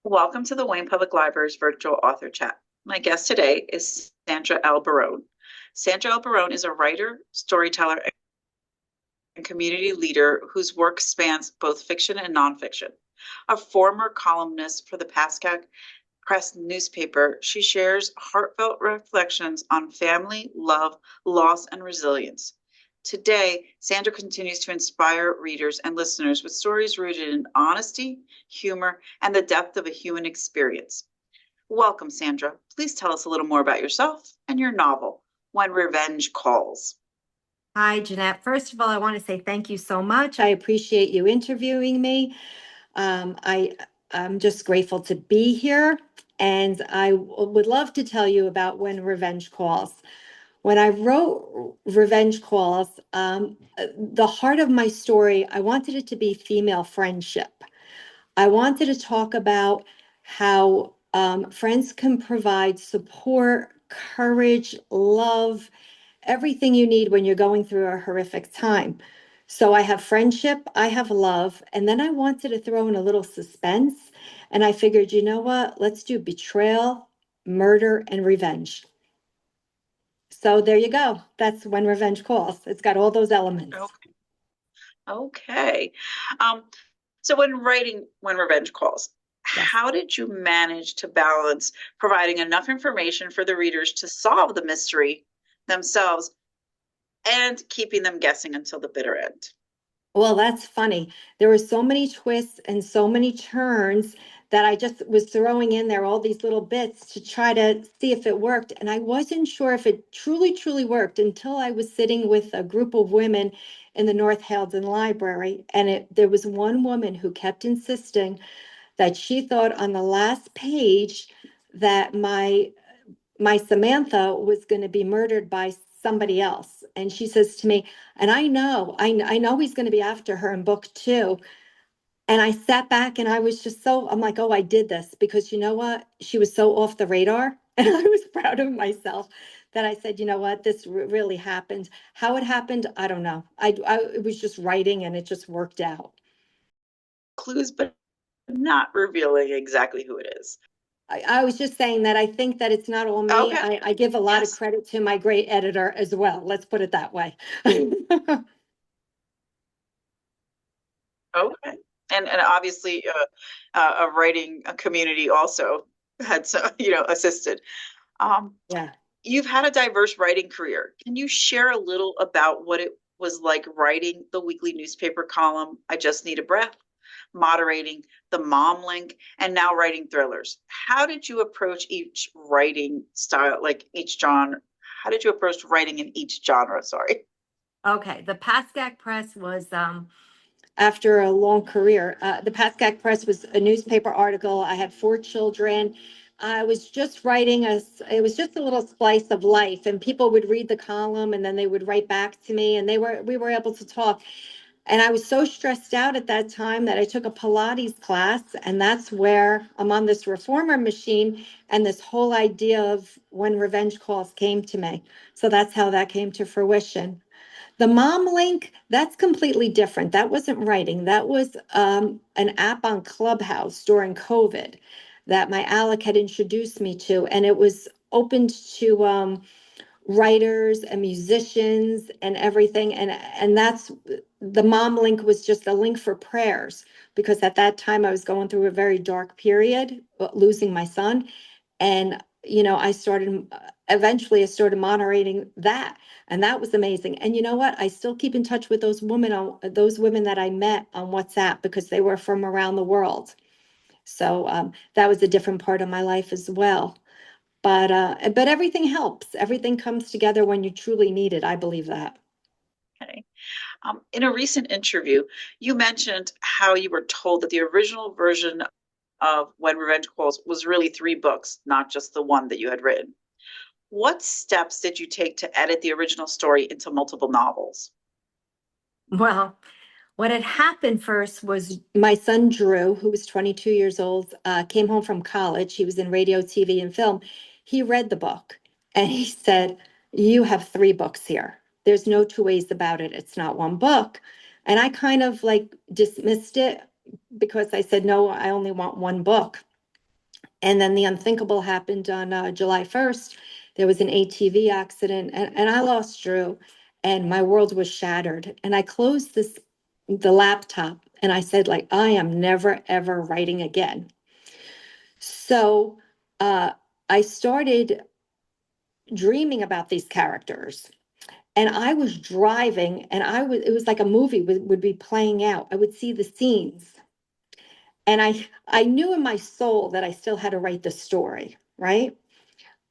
Welcome to the Wayne Public Library's virtual author chat. My guest today is Sandra L. Barone. Sandra L. Barone is a writer, storyteller, and community leader whose work spans both fiction and nonfiction. A former columnist for the Pascack Press newspaper, she shares heartfelt reflections on family, love, loss, and resilience. Today, Sandra continues to inspire readers and listeners with stories rooted in honesty, humor, and the depth of a human experience. Welcome, Sandra. Please tell us a little more about yourself and your novel, When Revenge Calls. Hi, Janette. First of all, I want to say thank you so much. I appreciate you interviewing me. Um, I, I'm just grateful to be here, and I would love to tell you about When Revenge Calls. When I wrote Revenge Calls, the heart of my story, I wanted it to be female friendship. I wanted to talk about how friends can provide support, courage, love, everything you need when you're going through a horrific time. So I have friendship, I have love, and then I wanted to throw in a little suspense. And I figured, you know what? Let's do betrayal, murder, and revenge. So there you go. That's When Revenge Calls. It's got all those elements. Okay. Okay. Um, so when writing When Revenge Calls, Yes. how did you manage to balance providing enough information for the readers to solve the mystery themselves and keeping them guessing until the bitter end? Well, that's funny. There were so many twists and so many turns that I just was throwing in there all these little bits to try to see if it worked. And I wasn't sure if it truly worked until I was sitting with a group of women in the North Haledon Library. And there was one woman who kept insisting that she thought on the last page that my Samantha was going to be murdered by somebody else. And she says to me, and I know he's going to be after her in book two. And I sat back and I was just I'm like, oh, I did this because you know what? She was so off the radar. And I was proud of myself that I said, you know what? This really happened. How it happened, I don't know. It was just writing and it just worked out. Clues, but not revealing exactly who it is. I was just saying that I think that it's not all me. Okay. I give a lot of Yes. credit to my great editor as well. Let's put it that way. Okay. And obviously, a writing a community also had some, assisted. Um, Yeah. you've had a diverse writing career. Can you share a little about what it was like writing the weekly newspaper column, I Just Need a Breath, moderating the Mom Link, and now writing thrillers? How did you approach each writing style, like each genre? How did you approach writing in each genre? Sorry. Okay. The Pascack Press was after a long career. The Pascack Press was a newspaper article. I had four children. I was just it was just a little slice of life, and people would read the column and then they would write back to me, and we were able to talk. And I was so stressed out at that time that I took a Pilates class, and that's where I'm on this reformer machine, and this whole idea of When Revenge Calls came to me. So that's how that came to fruition. The Mom Link, that's completely different. That wasn't writing. That was an app on Clubhouse during COVID that my Alec had introduced me to, and it was opened to writers and musicians and everything. And that's the Mom Link was just a link for prayers because at that time I was going through a very dark period, losing my son. And, you know, eventually I started moderating that. And that was amazing. And you know what? I still keep in touch with those women that I met on WhatsApp because they were from around the world. So that was a different part of my life as well. But everything helps. Everything comes together when you truly need it. I believe that. Okay. In a recent interview, you mentioned how you were told that the original version of When Revenge Calls was really three books, not just the one that you had written. What steps did you take to edit the original story into multiple novels? Well, what had happened first was my son Drew, who was 22 years old, came home from college. He was in radio, TV, and film. He read the book and he said, "You have three books here. There's no two ways about it. It's not one book." And I kind of like dismissed it because I said, "No, I only want one book." And then the unthinkable happened on July 1st. There was an ATV accident, and I lost Drew, and my world was shattered. And I closed the laptop, and I said, like, I am never, ever writing again. So uh, I started dreaming about these characters. And I was driving, and it was like a movie would be playing out. I would see the scenes. And I knew in my soul that I still had to write the story, right?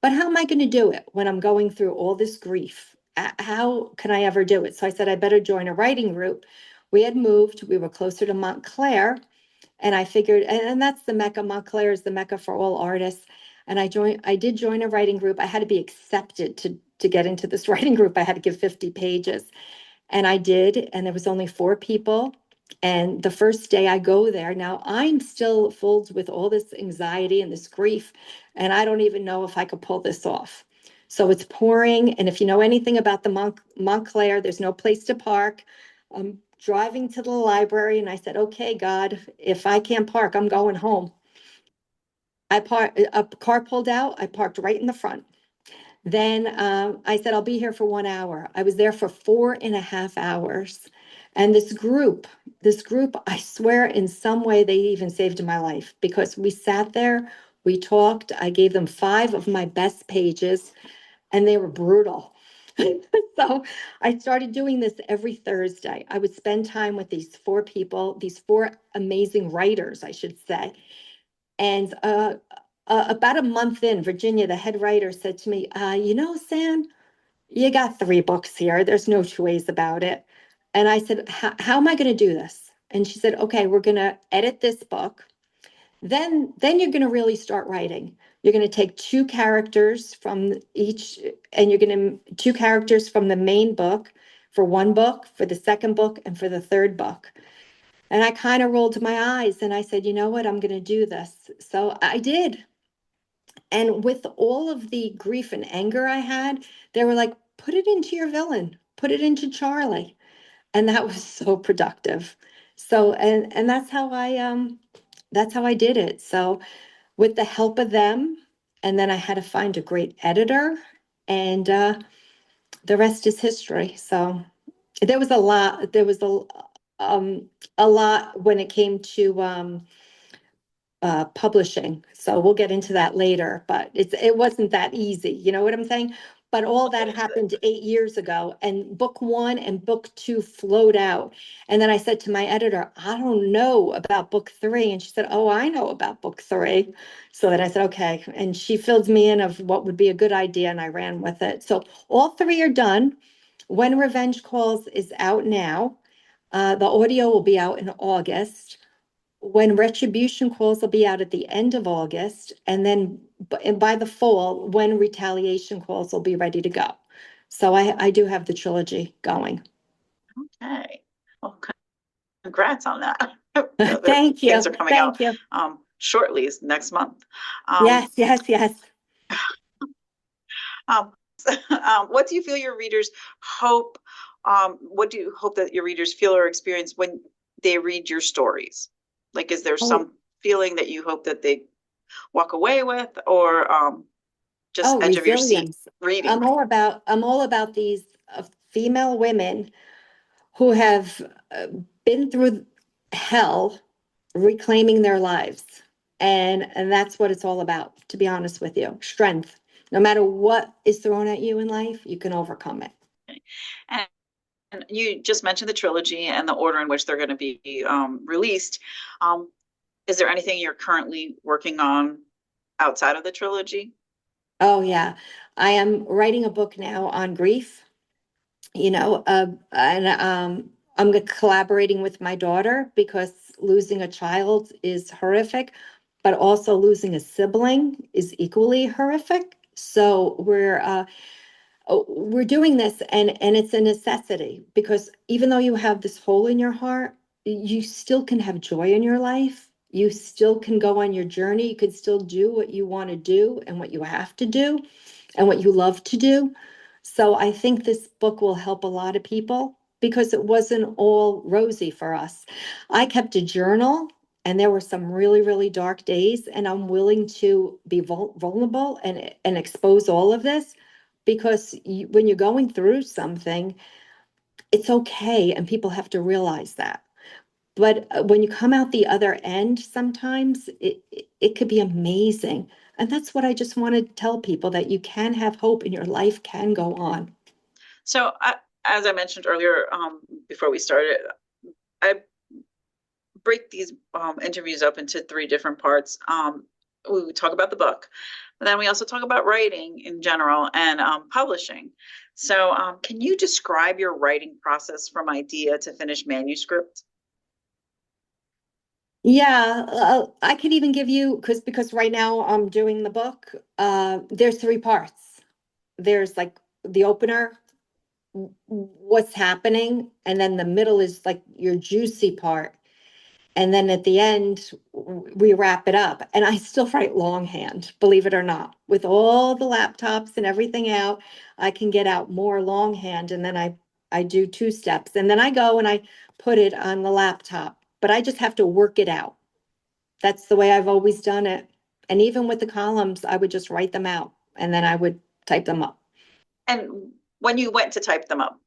But how am I going to do it when I'm going through all this grief? How can I ever do it? So I said, I better join a writing group. We had moved, we were closer to Montclair, and I figured, and that's the Mecca. Montclair is the Mecca for all artists. And I did join a writing group. I had to be accepted to get into this writing group. I had to give 50 pages. And I did, and there was only 4 people. And the first day I go there, now I'm still filled with all this anxiety and this grief, and I don't even know if I could pull this off. So it's pouring, and if you know anything about the Montclair, there's no place to park. I'm driving to the library, and I said, "Okay, God, if I can't park, I'm going home." A car pulled out. I parked right in the front. Then I said, I'll be here for 1 hour. I was there for 4.5 hours. And this group, I swear in some way they even saved my life because we sat there, we talked, I gave them 5 of my best pages, and they were brutal. So I started doing this every Thursday. I would spend time with these 4 people, these 4 amazing writers, I should say. And about a month in, Virginia, the head writer, said to me, Sam, you got 3 books here. There's no two ways about it. And I said, how am I going to do this? And she said, okay, we're going to edit this book. Then you're going to really start writing. You're going to take 2 characters from each, and you're going to 2 characters from the main book for one book, for the second book, and for the third book. And I kind of rolled my eyes and I said, you know what, I'm going to do this. So I did. And with all of the grief and anger I had, they were like, put it into your villain, put it into Charlie. And that was so productive. So and that's how I did it. So with the help of them, and then I had to find a great editor, and the rest is history. So there was a lot when it came to publishing. So we'll get into that later, but it wasn't that easy. You know what I'm saying? But all that happened 8 years ago, and book 1 and book 2 flowed out. And then I said to my editor, I don't know about book 3. And she said, oh, I know about book 3. So then I said, okay. And she filled me in of what would be a good idea, and I ran with it. So all 3 are done. When Revenge Calls is out now, the audio will be out in August. When Retribution Calls will be out at the end of August, and then by the fall, when Retaliation Calls will be ready to go. So I do have the trilogy going. Okay. Well, congrats on that. The Thank things you. are coming out Thank you. shortly, next month. Um, Yes, yes, yes. um, what do you feel your readers hope? What do you hope that your readers feel or experience when they read your stories? Like, is there Oh, some feeling that you hope that they walk away with, or just oh, edge of your seat resilience. reading? I'm all about these female women who have been through hell reclaiming their lives. And that's what it's all about, to be honest with you. Strength. No matter what is thrown at you in life, you can overcome it. And you just mentioned the trilogy and the order in which they're going to be released. Um, is there anything you're currently working on outside of the trilogy? Oh, yeah. I am writing a book now on grief, and I'm collaborating with my daughter because losing a child is horrific, but also losing a sibling is equally horrific. So we're doing this, and it's a necessity, because even though you have this hole in your heart, you still can have joy in your life. You still can go on your journey. You can still do what you want to do and what you have to do and what you love to do. So I think this book will help a lot of people because it wasn't all rosy for us. I kept a journal, And there were some really, really dark days, and I'm willing to be vulnerable and expose all of this because when you're going through something, it's okay, and people have to realize that. But when you come out the other end, sometimes it could be amazing. And that's what I just want to tell people, that you can have hope and your life can go on. So, as I mentioned earlier, before we started, I break these interviews up into three different parts. We talk about the book, but then we also talk about writing in general and publishing. So, can you describe your writing process from idea to finished manuscript? Yeah, I could even give you, because right now I'm doing the book. There's three parts. There's like the opener, what's happening, and then the middle is like your juicy part. And then at the end, we wrap it up. And I still write longhand, believe it or not. With all the laptops and everything out, I can get out more longhand. And then I do two steps. And then I go and I put it on the laptop. But I just have to work it out. That's the way I've always done it. And even with the columns, I would just write them out and then I would type them up. And when you went to type them up,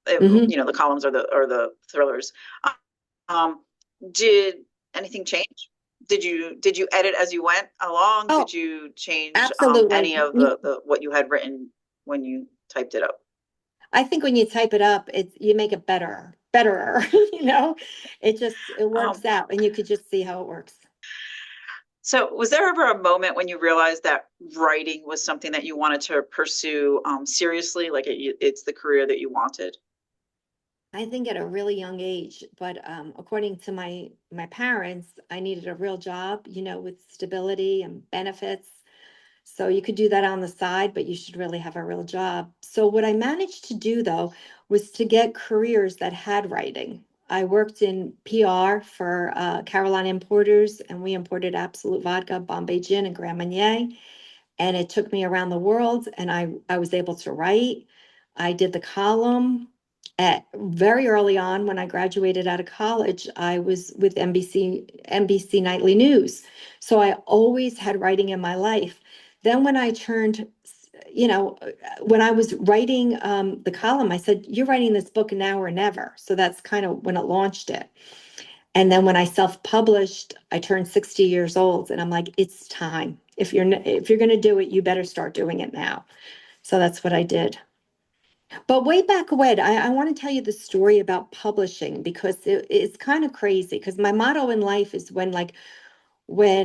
Hmm. the columns or the thrillers, um, did anything change? Did you edit as you went along? Did Oh, you change absolutely. any of the what you had written when you typed it up? I think when you type it up, you make it betterer, you know, it Um, works out and you could just see how it works. so was there ever a moment when you realized that writing was something that you wanted to pursue seriously, like it's the career that you wanted? I think at a really young age, but according to my parents, I needed a real job, with stability and benefits. So you could do that on the side, but you should really have a real job. So what I managed to do though was to get careers that had writing. I worked in PR for Carolina Importers, and we imported Absolute Vodka, Bombay Gin, and Grand Marnier. And it took me around the world, and I was able to write. I did the column at very early on. When I graduated out of college, I was with NBC Nightly News. So I always had writing in my life. Then when I turned, when I was writing the column, I said, "You're writing this book now or never." So that's kind of when it launched it. And then when I self-published, I turned 60 years old, and I'm like, it's time. If you're going to do it, you better start doing it now. So that's what I did. But way back when, I want to tell you the story about publishing, because it's kind of crazy. Because my motto in life is, when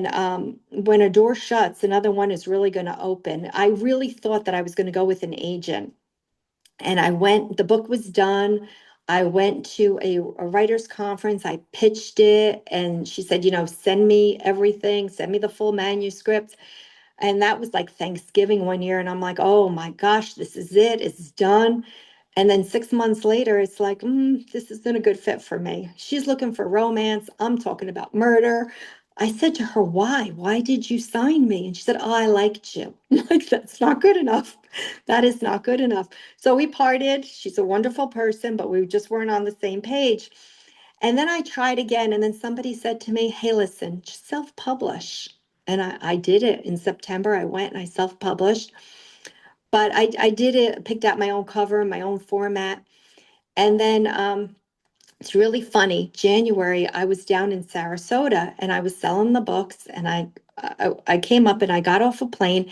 a door shuts, another one is really going to open. I really thought that I was going to go with an agent. And the book was done. I went to a writer's conference. I pitched it, and she said, send me everything, send me the full manuscript. And that was like Thanksgiving one year. And I'm like, oh my gosh, this is it. It's done. And then 6 months later, it's like, this isn't a good fit for me. She's looking for romance. I'm talking about murder. I said to her, why? Why did you sign me? And she said, oh, I liked you. I'm like, that's not good enough. That is not good enough. So we parted. She's a wonderful person, but we just weren't on the same page. And then I tried again. And then somebody said to me, hey, listen, just self-publish. And I did it in September. I went and I self-published. But I did it, picked out my own cover, my own format. And then it's really funny. January, I was down in Sarasota and I was selling the books. And I came up and I got off a plane,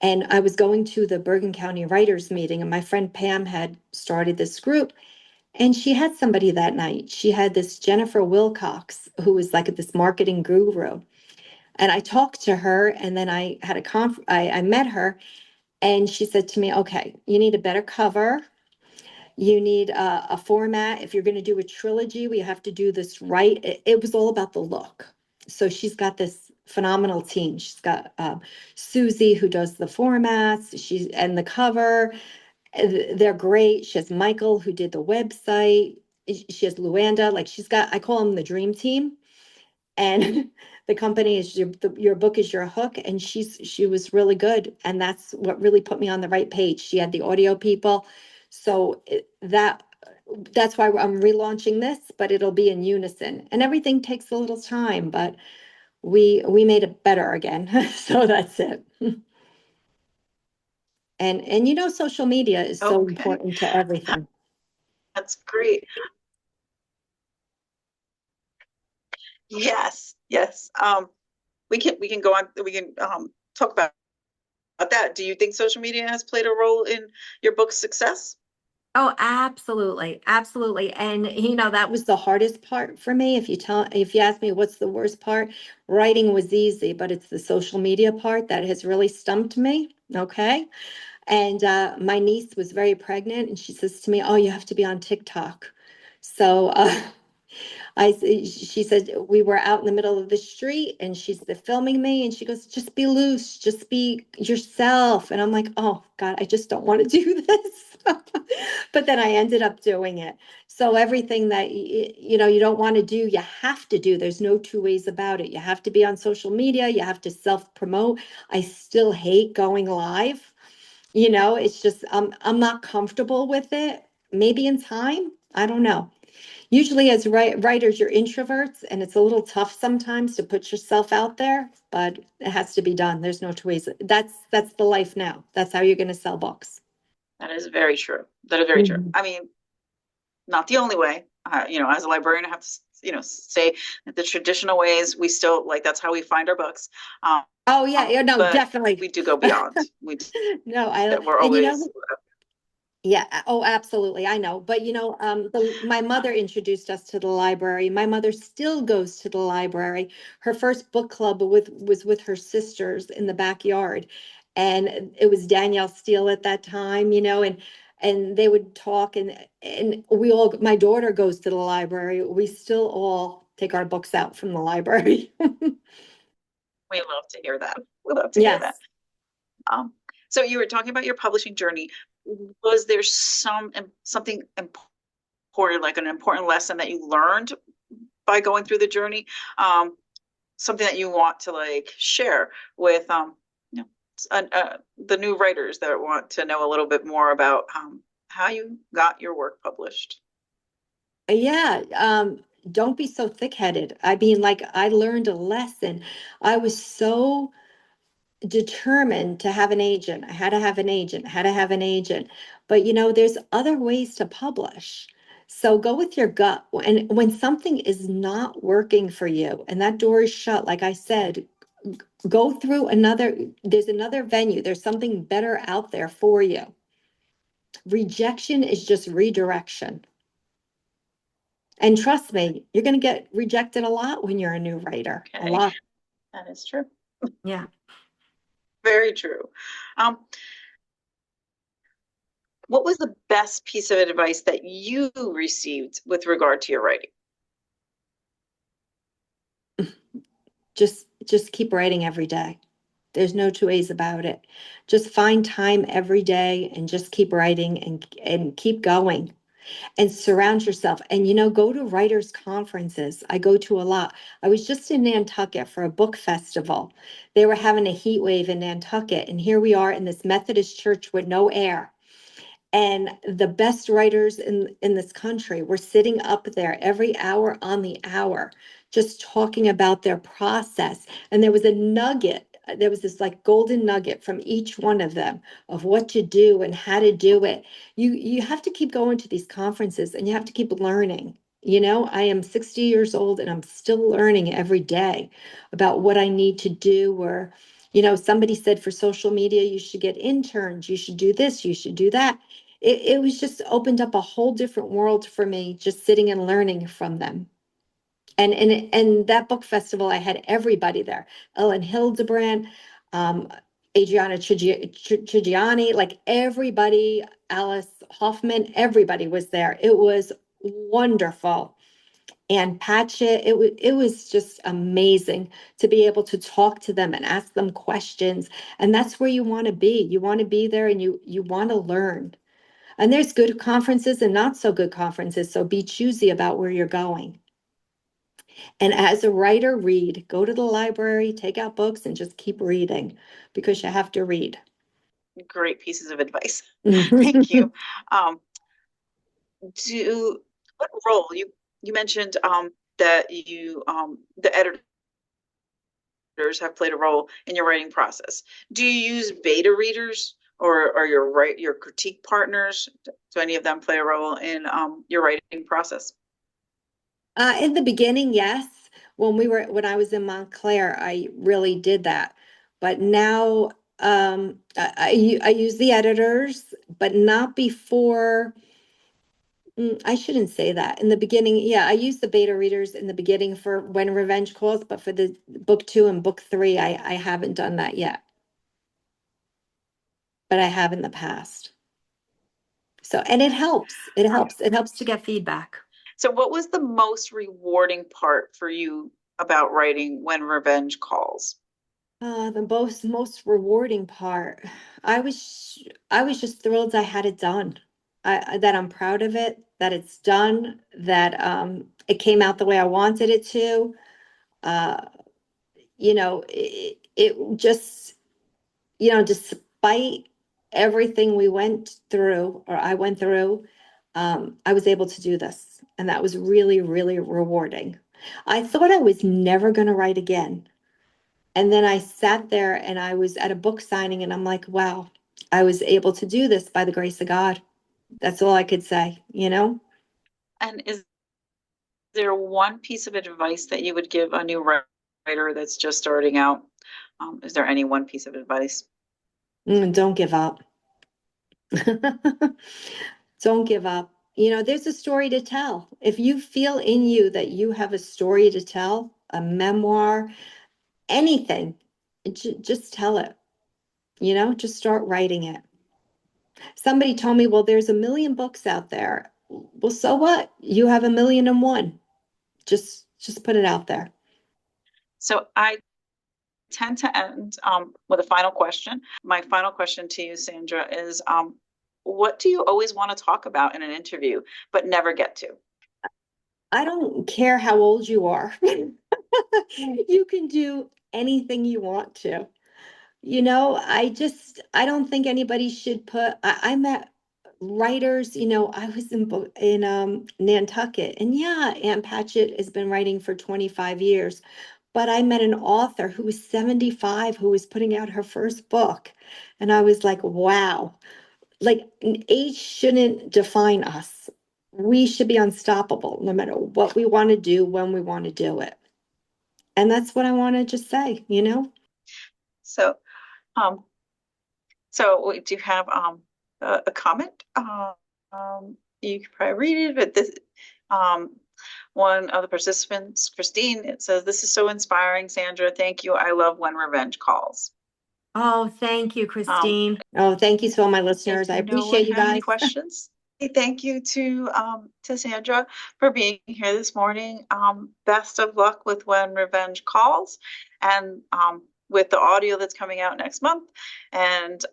and I was going to the Bergen County Writers Meeting. And my friend Pam had started this group. And she had somebody that night. She had this Jennifer Wilcox, who was like this marketing guru. And I talked to her, and then I had I met her, and she said to me, okay, you need a better cover. You need a format. If you're going to do a trilogy, we have to do this right. It was all about the look. So she's got this phenomenal team. She's got Susie, who does the formats, and the cover. They're great. She has Michael, who did the website. She has Luanda. Like, I call them the dream team. And the company is your book is your hook. And she was really good, and that's what really put me on the right page. She had the audio people, so that that's why I'm relaunching this, but it'll be in unison. And everything takes a little time, but we made it better again. So that's it. And social media is so Okay, important to everything. that's great. Yes, yes. We can go on. We can talk about that. Do you think social media has played a role in your book's success? Oh, absolutely. Absolutely. And that was the hardest part for me. If you ask me what's the worst part, writing was easy, but it's the social media part that has really stumped me. Okay. And my niece was very pregnant and she says to me, "Oh, you have to be on TikTok." So she said we were out in the middle of the street and she's filming me and she goes, "Just be loose, just be yourself." And I'm like, "Oh God, I just don't want to do this." But then I ended up doing it. So everything that you don't want to do, you have to do. There's no two ways about it. You have to be on social media, you have to self-promote. I still hate going live. It's just I'm not comfortable with it. Maybe in time, I don't know. Usually as writers, you're introverts and it's a little tough sometimes to put yourself out there, but it has to be done. There's no two ways. That's the life now. That's how you're going to sell books. That is very true. That is very true. Mhm. I mean, not the only way. As a librarian, I have to, say that the traditional ways we still like that's how we find our books. Oh yeah, yeah, no, But definitely. we do go beyond. No, We're and always yeah, oh, absolutely. I know. But my mother introduced us to the library. My mother still goes to the library. Her first book club was with her sisters in the backyard. And it was Danielle Steele at that time, and they would talk and my daughter goes to the library. We still all take our books out from the library. we love to hear that. We love to hear that. Yes. Um, so you were talking about your publishing journey. Was there something important, like an important lesson that you learned by going through the journey? Something that you want to like share with the new writers that want to know a little bit more about how you got your work published? Yeah, don't be so thick-headed. I mean, like I learned a lesson. I was so determined to have an agent. I had to have an agent, I had to have an agent. But there's other ways to publish. So go with your gut. And when something is not working for you and that door is shut, like I said, go through there's another venue. There's something better out there for you. Rejection is just redirection. And trust me, you're going to get rejected a lot when you're a new writer. A Okay, lot. that is true. Yeah. Very true. Um, what was the best piece of advice that you received with regard to your writing? Just keep writing every day. There's no two ways about it. Just find time every day and just keep writing and keep going and surround yourself. And go to writers' conferences. I go to a lot. I was just in Nantucket for a book festival. They were having a heat wave in Nantucket, and here we are in this Methodist church with no air. And the best writers in this country were sitting up there every hour on the hour, just talking about their process. And there was a nugget. There was this like golden nugget from each one of them of what to do and how to do it. You have to keep going to these conferences and you have to keep learning. I am 60 years old and I'm still learning every day about what I need to do. Or, somebody said for social media, you should get interns, you should do this, you should do that. It was just opened up a whole different world for me, just sitting and learning from them. And that book festival, I had everybody there. Ellen Hildebrand, um, Adriana Trigiani, like everybody, Alice Hoffman, everybody was there. It was wonderful. And Patchett, it was just amazing to be able to talk to them and ask them questions. And that's where you want to be. You want to be there and you want to learn. And there's good conferences and not so good conferences. So be choosy about where you're going. And as a writer, read. Go to the library, take out books, and just keep reading because you have to read. Great pieces of advice. Thank you. Um, what role you mentioned that you the editors have played a role in your writing process. Do you use beta readers or your critique partners? Do any of them play a role in your writing process? In the beginning, yes. When I was in Montclair, I really did that. But now, I use the editors, but not before. I shouldn't say that. In the beginning, yeah, I used the beta readers in the beginning for When Revenge Calls, but for the book 2 and book 3, I haven't done that yet. But I have in the past. So, and it helps. It helps. It helps to get feedback. So, what was the most rewarding part for you about writing When Revenge Calls? The most rewarding part, I was just thrilled I had it done. That I'm proud of it, that it's done, that it came out the way I wanted it to. Uh, it just, despite everything we went through or I went through, I was able to do this, and that was really, really rewarding. I thought I was never going to write again. And then I sat there and I was at a book signing and I'm like, wow, I was able to do this by the grace of God. That's all I could say, you know? And is there one piece of advice that you would give a new writer that's just starting out? Is there any one piece of advice? Don't give up. Don't give up. There's a story to tell. If you feel in you that you have a story to tell, a memoir, anything, just tell it, just start writing it. Somebody told me, well, there's a million books out there. Well, so what? You have 1,000,001. Just put it out there. So I tend to end with a final question. My final question to you, Sandra, is what do you always want to talk about in an interview but never get to? I don't care how old you are. You can do anything you want to. I don't think anybody should I met writers, I was in Nantucket, and yeah, Ann Patchett has been writing for 25 years, but I met an author who was 75 who was putting out her first book, and I was like, wow, like age shouldn't define us. We should be unstoppable no matter what we want to do when we want to do it. And that's what I want to just say. So, um, so we do have a comment. You can probably read it, but this um, one of the participants, Christine, it says, "This is so inspiring, Sandra. Thank you. I love When Revenge Calls." Oh, thank you, Um, Christine. Oh, thank you to all my if listeners. I no one appreciate you has any guys. questions, thank you to Sandra for being here this morning. Best of luck with When Revenge Calls, and with the audio that's coming out next month. And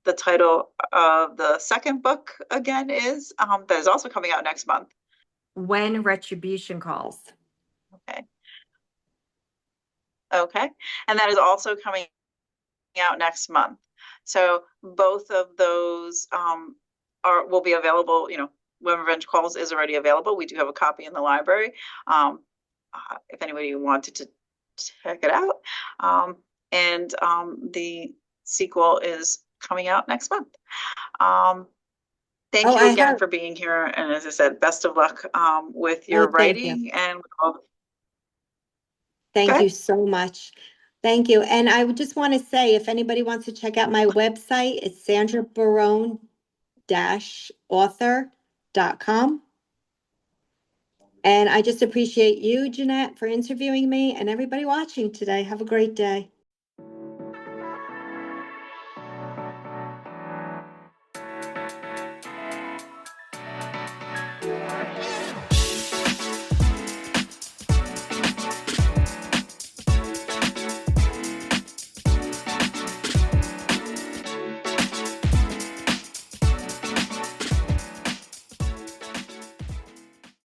the title of the second book again is that is also coming out next month. When Retribution Calls. Okay. Okay. And that is also coming out next month. So both of those will be available. When Revenge Calls is already available. We do have a copy in the library. If anybody wanted to check it out. And the sequel is coming out next month. Thank you again for being here. And as I said, best of luck with your writing and with all. Thank you so much. Thank you. And I would just want to say, if anybody wants to check out my website, it's sandrabarone-author.com. And I just appreciate you, Janette, for interviewing me, and everybody watching today. Have a great day.